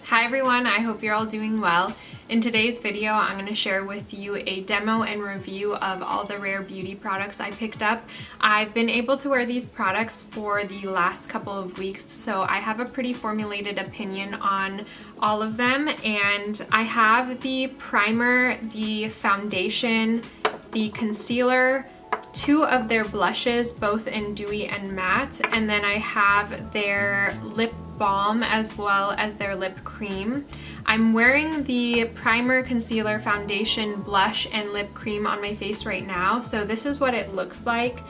Hi everyone, I hope you're all doing well. In today's video, I'm going to share with you a demo and review of all the Rare Beauty products I picked up. I've been able to wear these products for the last couple of weeks, so I have a pretty formulated opinion on all of them. And I have the primer, the foundation, the concealer, two of their blushes, both in dewy and matte, and then I have their lip balm as well as their lip cream. I'm wearing the primer, concealer, foundation, blush, and lip cream on my face right now, so this is what it looks like.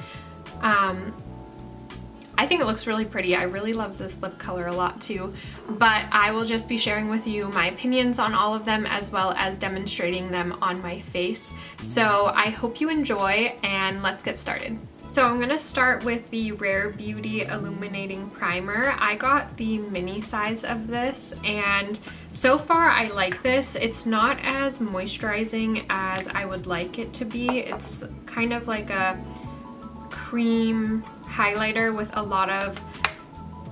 I think it looks really pretty. I really love this lip color a lot too, but I will just be sharing with you my opinions on all of them as well as demonstrating them on my face. So I hope you enjoy, and let's get started. So I'm going to start with the Rare Beauty Illuminating Primer. I got the mini size of this, and so far I like this. It's not as moisturizing as I would like it to be. It's kind of like a cream highlighter with a lot of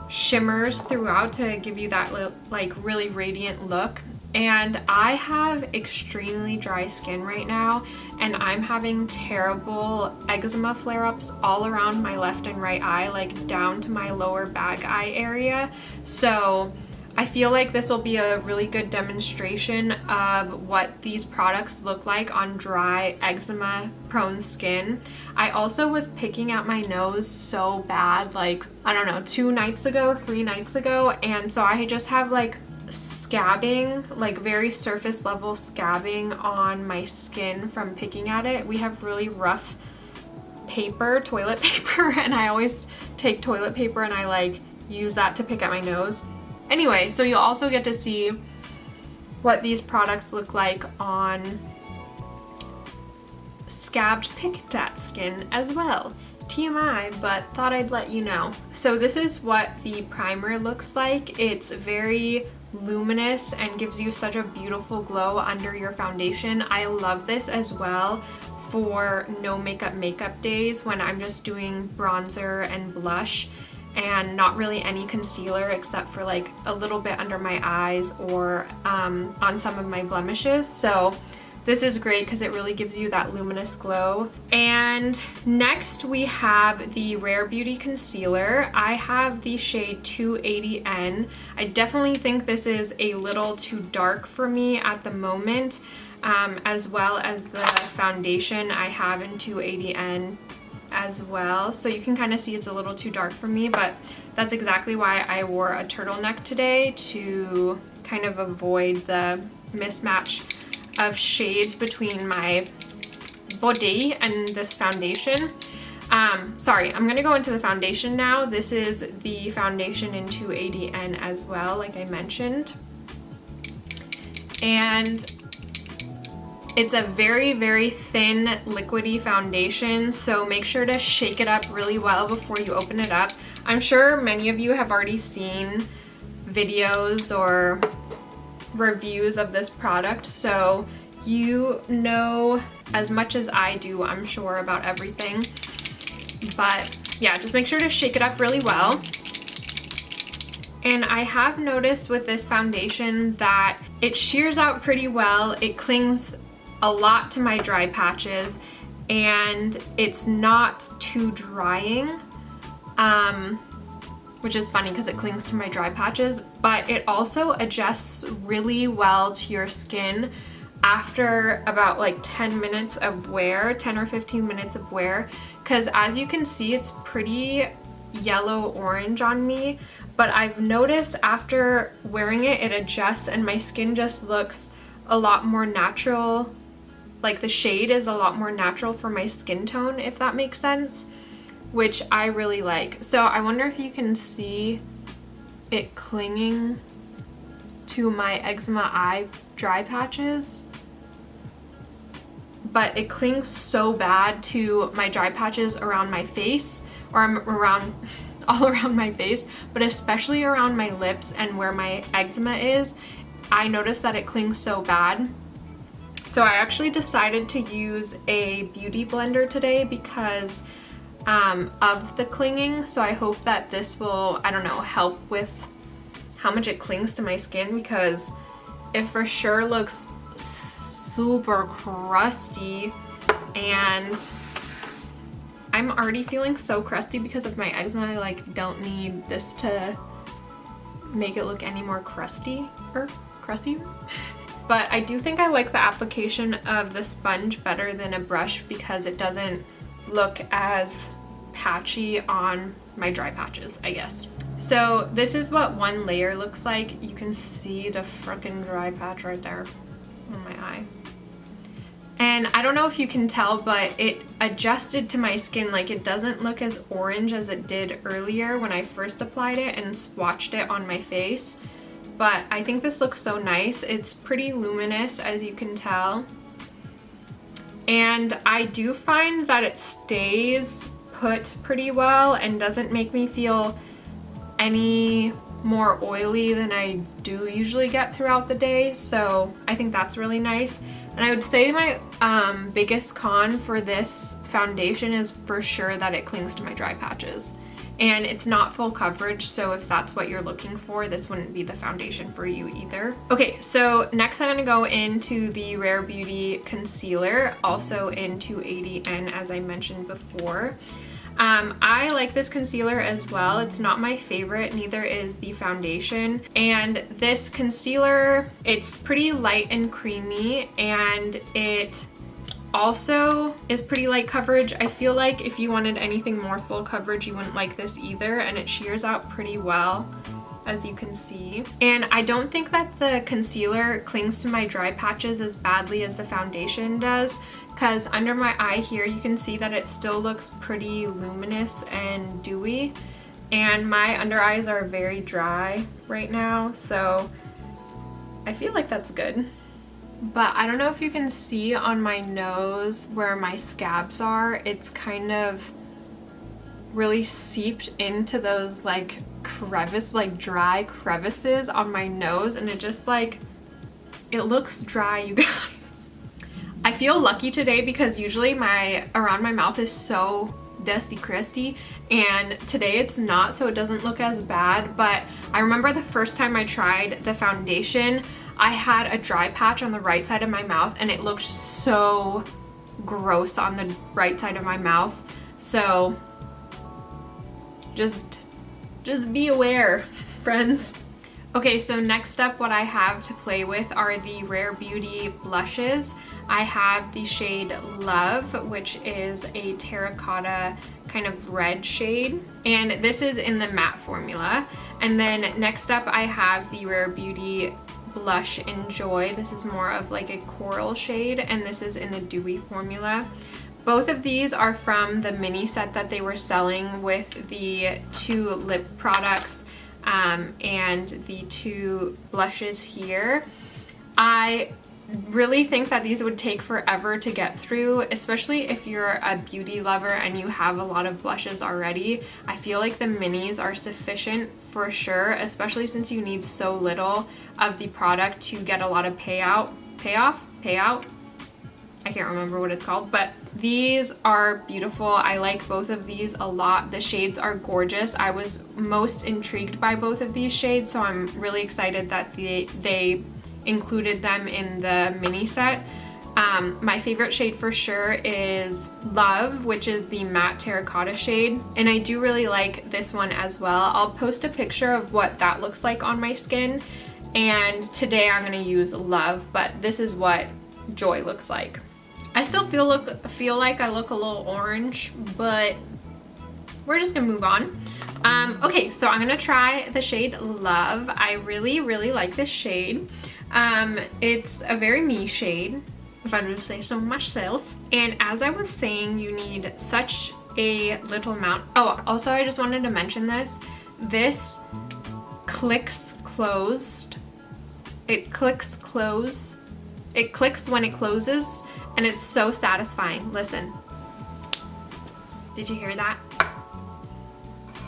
shimmers throughout to give you that like really radiant look. And I have extremely dry skin right now, and I'm having terrible eczema flare-ups all around my left and right eye, like down to my lower bag eye area. So I feel like this will be a really good demonstration of what these products look like on dry, eczema-prone skin. I also was picking at my nose so bad, like, I don't know, 3 nights ago, and so I just have like scabbing, like very surface level scabbing on my skin from picking at it. We have really rough paper, toilet paper, and I always take toilet paper and I like use that to pick at my nose. Anyway, so you'll also get to see what these products look like on scabbed picked at skin as well. TMI, but thought I'd let you know. So this is what the primer looks like. It's very luminous and gives you such a beautiful glow under your foundation. I love this as well for no makeup days when I'm just doing bronzer and blush and not really any concealer except for like a little bit under my eyes or on some of my blemishes. So this is great because it really gives you that luminous glow. And next we have the Rare Beauty Concealer. I have the shade 280N. I definitely think this is a little too dark for me at the moment, as well as the foundation I have in 280N as well. So you can kind of see it's a little too dark for me, but that's exactly why I wore a turtleneck today, to kind of avoid the mismatch of shades between my body and this foundation. Sorry, I'm gonna go into the foundation now. This is the foundation in 280N as well, like I mentioned. And it's a very, very thin, liquidy foundation, so make sure to shake it up really well before you open it up. I'm sure many of you have already seen videos or reviews of this product, so you know as much as I do, I'm sure, about everything. But yeah, just make sure to shake it up really well. And I have noticed with this foundation that it shears out pretty well. It clings a lot to my dry patches, and it's not too drying, which is funny because it clings to my dry patches, but it also adjusts really well to your skin after about like 10 minutes of wear, 10 or 15 minutes of wear, because as you can see, it's pretty yellow orange on me, but I've noticed after wearing it, it adjusts and my skin just looks a lot more natural. Like the shade is a lot more natural for my skin tone, if that makes sense, which I really like. So I wonder if you can see it clinging to my eczema eye dry patches, but it clings so bad to my dry patches around my face, or around all around my face, but especially around my lips and where my eczema is. I noticed that it clings so bad. So I actually decided to use a beauty blender today because of the clinging. So I hope that this will, I don't know, help with how much it clings to my skin, because it for sure looks super crusty, and I'm already feeling so crusty because of my eczema. I like don't need this to make it look any more crusty. But I do think I like the application of the sponge better than a brush because it doesn't look as patchy on my dry patches, I guess. So this is what one layer looks like. You can see the frickin' dry patch right there on my eye. And I don't know if you can tell, but it adjusted to my skin. Like, it doesn't look as orange as it did earlier when I first applied it and swatched it on my face. But I think this looks so nice. It's pretty luminous, as you can tell. And I do find that it stays put pretty well and doesn't make me feel any more oily than I do usually get throughout the day. So I think that's really nice. And I would say my biggest con for this foundation is for sure that it clings to my dry patches. And it's not full coverage, so if that's what you're looking for, this wouldn't be the foundation for you either. Okay, so next I'm gonna go into the Rare Beauty concealer, also in 280N, as I mentioned before. I like this concealer as well. It's not my favorite, neither is the foundation. And this concealer, it's pretty light and creamy, and it also is pretty light coverage. I feel like if you wanted anything more full coverage, you wouldn't like this either, and it shears out pretty well, as you can see. And I don't think that the concealer clings to my dry patches as badly as the foundation does, because under my eye here you can see that it still looks pretty luminous and dewy, and my under eyes are very dry right now, so I feel like that's good. But I don't know if you can see on my nose where my scabs are, it's kind of really seeped into those like dry crevices on my nose, and it just like, it looks dry, you guys. I feel lucky today because usually around my mouth is so dusty crusty, and today it's not, so it doesn't look as bad. But I remember the first time I tried the foundation, I had a dry patch on the right side of my mouth, and it looked so gross on the right side of my mouth. So just be aware, friends. Okay, so next up, what I have to play with are the Rare Beauty blushes. I have the shade Love, which is a terracotta kind of red shade, and this is in the matte formula. And then next up, I have the Rare Beauty blush Enjoy. This is more of like a coral shade, and this is in the dewy formula. Both of these are from the mini set that they were selling with the 2 lip products and the 2 blushes here. I really think that these would take forever to get through, especially if you're a beauty lover and you have a lot of blushes already. I feel like the minis are sufficient for sure, especially since you need so little of the product to get a lot of payout. I can't remember what it's called, but these are beautiful. I like both of these a lot. The shades are gorgeous. I was most intrigued by both of these shades, so I'm really excited that they included them in the mini set. My favorite shade for sure is Love, which is the matte terracotta shade, and I do really like this one as well. I'll post a picture of what that looks like on my skin, and today I'm going to use Love, but this is what Joy looks like. I still feel like I look a little orange, but we're just gonna move on. Okay, so I'm gonna try the shade Love. I really like this shade. It's a very me shade, if I do say so myself. And as I was saying, you need such a little amount. Oh, also I just wanted to mention this. This clicks closed. It clicks close. It clicks when it closes, and it's so satisfying. Listen. Did you hear that?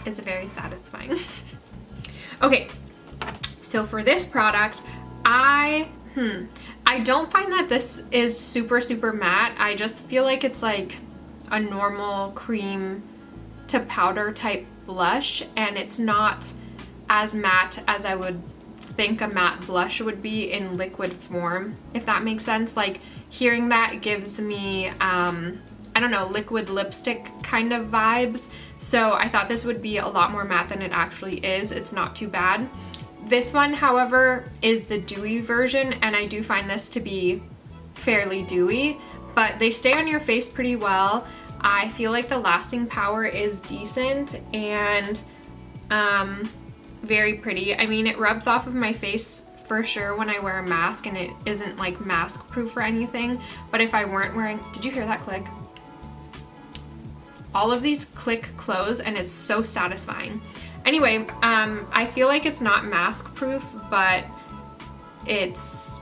It's very satisfying. Okay, so for this product, I don't find that this is super matte. I just feel like it's like a normal cream to powder type blush, and it's not as matte as I would think a matte blush would be in liquid form, if that makes sense. Like hearing that gives me, I don't know, liquid lipstick kind of vibes. So I thought this would be a lot more matte than it actually is. It's not too bad. This one, however, is the dewy version, and I do find this to be fairly dewy, but they stay on your face pretty well. I feel like the lasting power is decent and very pretty. I mean, it rubs off of my face for sure when I wear a mask, and it isn't like mask proof or anything, but if I weren't wearing, did you hear that click? All of these click close and it's so satisfying. Anyway, I feel like it's not mask proof, but it's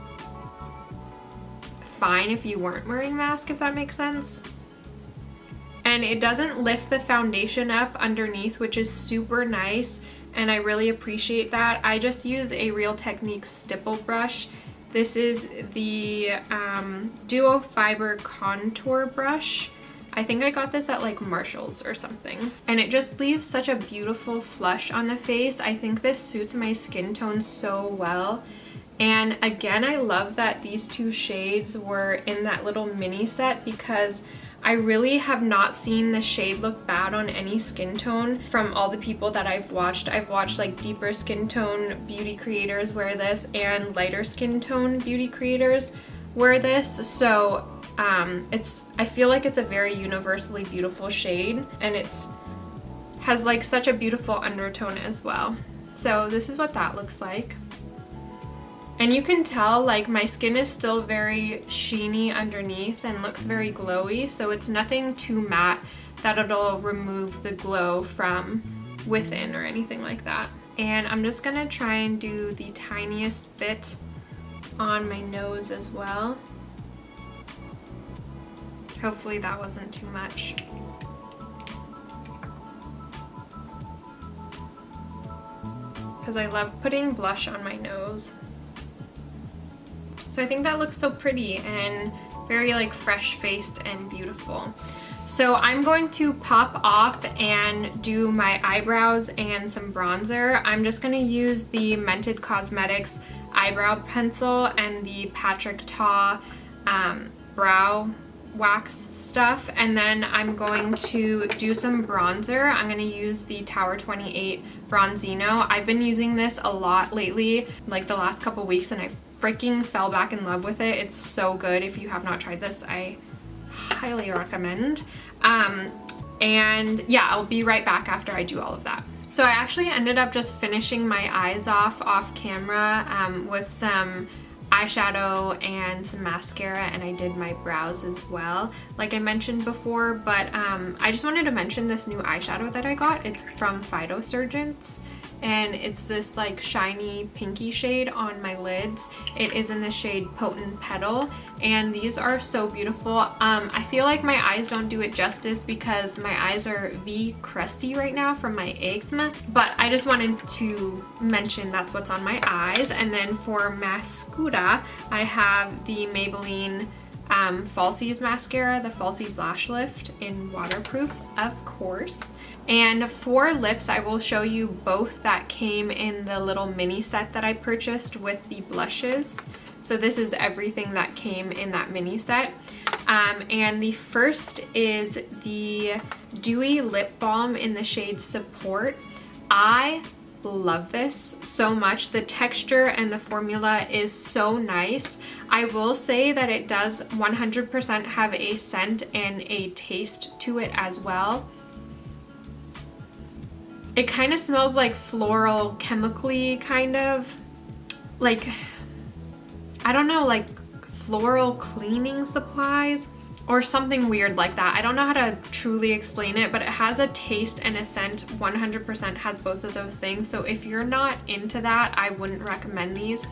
fine if you weren't wearing a mask, if that makes sense. And it doesn't lift the foundation up underneath, which is super nice, and I really appreciate that. I just use a Real Techniques stipple brush. This is the Duo Fiber Contour Brush. I think I got this at like Marshall's or something. And it just leaves such a beautiful flush on the face. I think this suits my skin tone so well. And again, I love that these two shades were in that little mini set, because I really have not seen the shade look bad on any skin tone from all the people that I've watched. I've watched like deeper skin tone beauty creators wear this and lighter skin tone beauty creators wear this. So I feel like it's a very universally beautiful shade, and it's has like such a beautiful undertone as well. So this is what that looks like. And you can tell like my skin is still very sheeny underneath and looks very glowy, so it's nothing too matte that it'll remove the glow from within or anything like that. And I'm just gonna try and do the tiniest bit on my nose as well. Hopefully that wasn't too much. Because I love putting blush on my nose. So I think that looks so pretty and very like fresh-faced and beautiful. So I'm going to pop off and do my eyebrows and some bronzer. I'm just going to use the Mented Cosmetics eyebrow pencil and the Patrick Ta brow wax stuff, and then I'm going to do some bronzer. I'm going to use the Tower 28 Bronzino. I've been using this a lot lately, like the last couple weeks, and I freaking fell back in love with it. It's so good. If you have not tried this, I highly recommend. And yeah, I'll be right back after I do all of that. So I actually ended up just finishing my eyes off camera with some eyeshadow and some mascara, and I did my brows as well, like I mentioned before. But I just wanted to mention this new eyeshadow that I got. It's from Phytosurgence, and it's this like shiny pinky shade on my lids. It is in the shade Potent Petal, and these are so beautiful. I feel like my eyes don't do it justice because my eyes are V crusty right now from my eczema, but I just wanted to mention that's what's on my eyes. And then for mascara, I have the Maybelline Falsies mascara, the Falsies Lash Lift in waterproof, of course. And for lips, I will show you both that came in the little mini set that I purchased with the blushes. So this is everything that came in that mini set. And the first is the Dewy Lip Balm in the shade Support. I love this so much. The texture and the formula is so nice. I will say that it does 100% have a scent and a taste to it as well. It kind of smells like floral, chemically kind of, like, I don't know, like floral cleaning supplies or something weird like that. I don't know how to truly explain it, but it has a taste and a scent. 100% has both of those things. So if you're not into that, I wouldn't recommend these.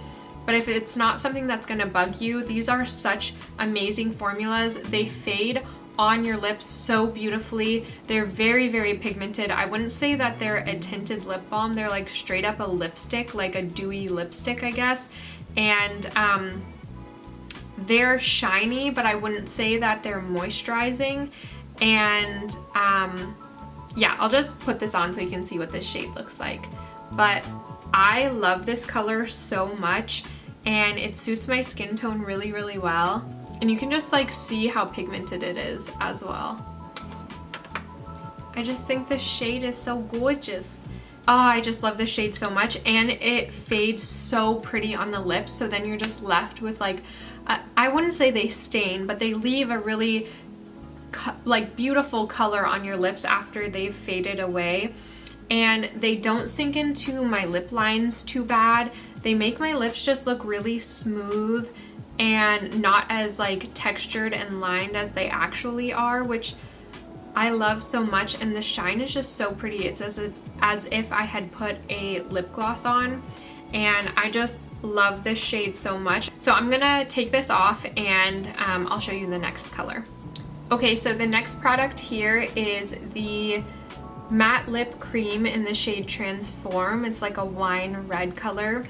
But if it's not something that's gonna bug you, these are such amazing formulas. They fade on your lips so beautifully. They're very, very pigmented. I wouldn't say that they're a tinted lip balm. They're like straight up a lipstick, like a dewy lipstick, I guess. And they're shiny, but I wouldn't say that they're moisturizing. And yeah, I'll just put this on so you can see what this shade looks like. but I love this color so much and it suits my skin tone really, really well. And you can just like see how pigmented it is as well. I just think the shade is so gorgeous. Oh, I just love this shade so much, and it fades so pretty on the lips, so then you're just left with like, I wouldn't say they stain, but they leave a really like beautiful color on your lips after they've faded away. And they don't sink into my lip lines too bad. They make my lips just look really smooth and not as like textured and lined as they actually are, which I love so much. And the shine is just so pretty. It's as if I had put a lip gloss on, and I just love this shade so much. So I'm gonna take this off and I'll show you the next color. Okay, so the next product here is the matte lip cream in the shade Transform. It's like a wine red color.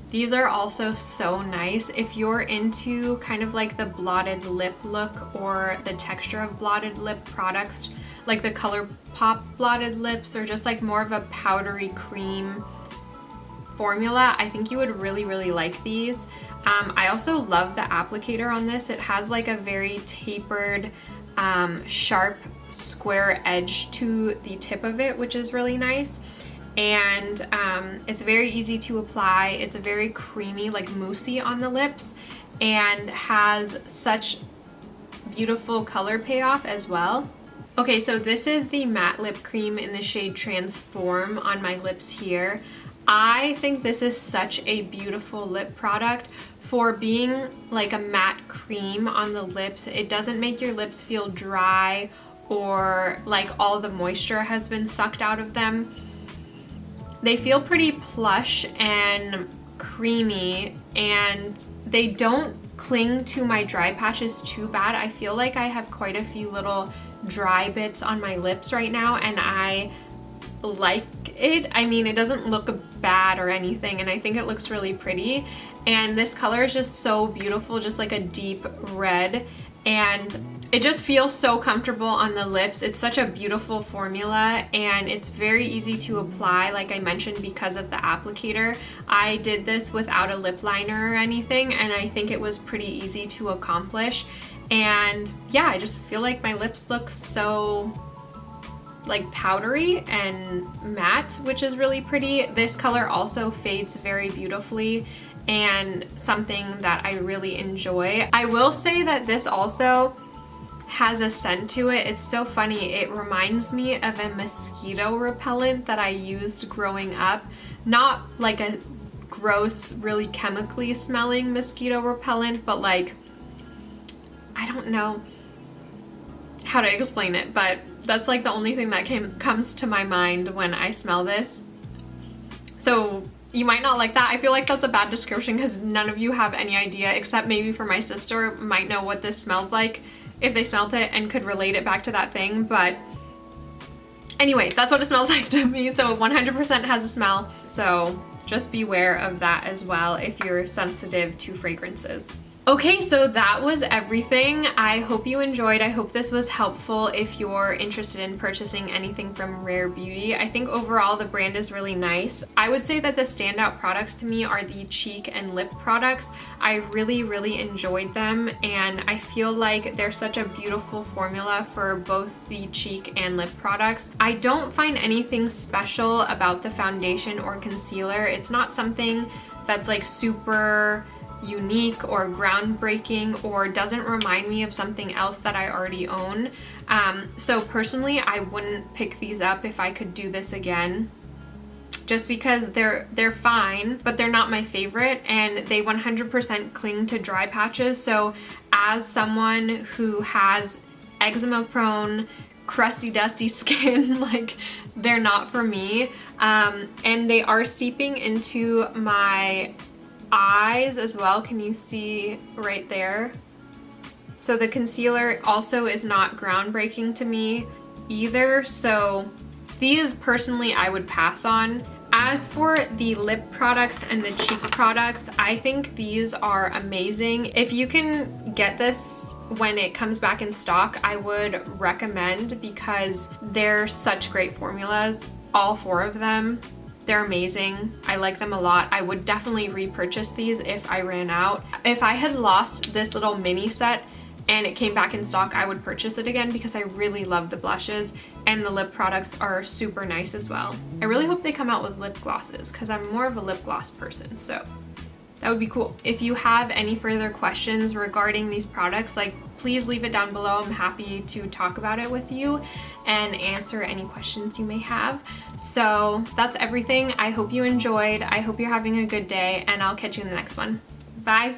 These are also so nice if you're into kind of like the blotted lip look or the texture of blotted lip products, like the ColourPop blotted lips, or just like more of a powdery cream formula. I think you would really, really like these. I also love the applicator on this. It has like a very tapered, sharp square edge to the tip of it, which is really nice. And it's very easy to apply. It's a very creamy, like moussey on the lips, and has such beautiful color payoff as well. Okay, so this is the matte lip cream in the shade Transform on my lips here. I think this is such a beautiful lip product for being like a matte cream on the lips. It doesn't make your lips feel dry or like all the moisture has been sucked out of them. They feel pretty plush and creamy, and they don't cling to my dry patches too bad. I feel like I have quite a few little dry bits on my lips right now, and I like it. I mean, it doesn't look bad or anything, and I think it looks really pretty. And this color is just so beautiful, just like a deep red, and it just feels so comfortable on the lips. It's such a beautiful formula, and it's very easy to apply, like I mentioned, because of the applicator. I did this without a lip liner or anything, and I think it was pretty easy to accomplish. And yeah, I just feel like my lips look so like powdery and matte, which is really pretty. This color also fades very beautifully, and something that I really enjoy. I will say that this also has a scent to it. It's so funny. It reminds me of a mosquito repellent that I used growing up. Not like a gross, really chemically smelling mosquito repellent, but like, I don't know how to explain it, but that's like the only thing that comes to my mind when I smell this. So you might not like that. I feel like that's a bad description because none of you have any idea, except maybe for my sister might know what this smells like if they smelt it and could relate it back to that thing. But anyway, that's what it smells like to me. So 100% has a smell. So just beware of that as well if you're sensitive to fragrances. Okay, so that was everything. I hope you enjoyed. I hope this was helpful if you're interested in purchasing anything from Rare Beauty. I think overall the brand is really nice. I would say that the standout products to me are the cheek and lip products. I really, really enjoyed them, and I feel like they're such a beautiful formula for both the cheek and lip products. I don't find anything special about the foundation or concealer. It's not something that's like super unique or groundbreaking or doesn't remind me of something else that I already own. So personally, I wouldn't pick these up if I could do this again, just because they're fine, but they're not my favorite, and they 100% cling to dry patches. So as someone who has eczema prone, crusty, dusty skin, like they're not for me. And they are seeping into my eyes as well. Can you see right there? So the concealer also is not groundbreaking to me either. So these personally I would pass on. As for the lip products and the cheek products, I think these are amazing. If you can get this when it comes back in stock, I would recommend, because they're such great formulas, all four of them. They're amazing. I like them a lot. I would definitely repurchase these if I ran out. If I had lost this little mini set and it came back in stock, I would purchase it again because I really love the blushes, and the lip products are super nice as well. I really hope they come out with lip glosses because I'm more of a lip gloss person, so that would be cool. If you have any further questions regarding these products, like, please leave it down below. I'm happy to talk about it with you and answer any questions you may have. So that's everything. I hope you enjoyed. I hope you're having a good day, and I'll catch you in the next one. Bye.